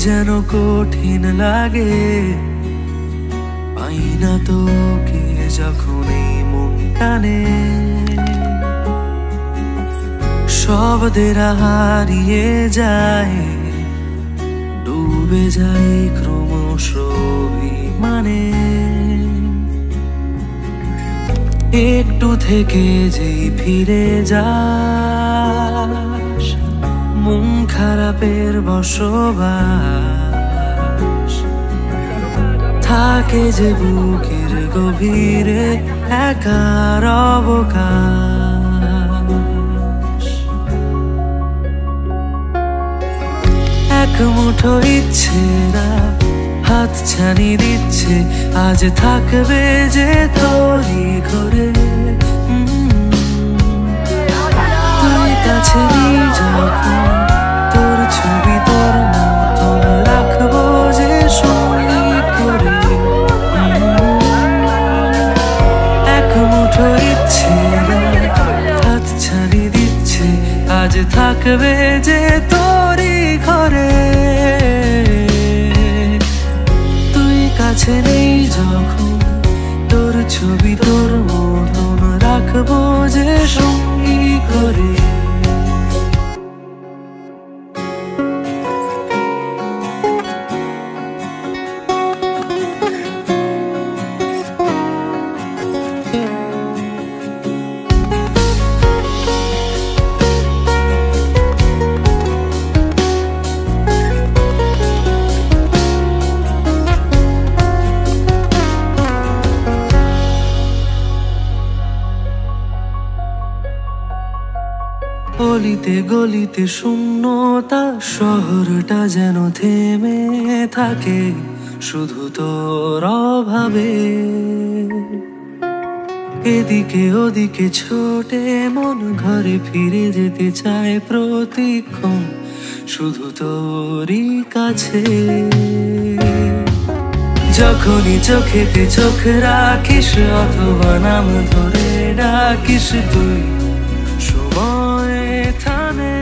যেন কঠিন লাগে, পাই না তোকে যখন এই মন টানে। শব্দের হারিয়ে যায়, ডুবে যায় ক্রমশ অভিমানে। একটু থেকে যেই ফিরে যাস, মন খারাপের বসবাস থাকে যে বুকের গভীরে একার অবকাশ। এক মুঠো ইচ্ছেরা হাত ছানি দিচ্ছে, আজ থাকবে যে তোরই ঘরে। তুই কাছে যখন তোর ছবি তোর মতন রাখবো যে সঙ্গী করে। এক মুঠো ইচ্ছে হাত ছানি দিচ্ছে, আজ থাকবে যে তোরই ঘরে। কাছে নেই যখন তোর ছবি তোর মতন রাখবো যে সঙ্গী করে। গলিতে গলিতে শূন্যতা, শহরটা যেন থেমে থাকে শুধু তোর অভাবে। এদিকে ওদিকে ছোটে মন, ঘরে ফিরে যেতে চায় প্রতিক্ষণ শুধু তোরই কাছে। যখনই চোখেতে চোখ রাখিস অথবা নাম ধরে ডাকিস তুই, সময় থামে।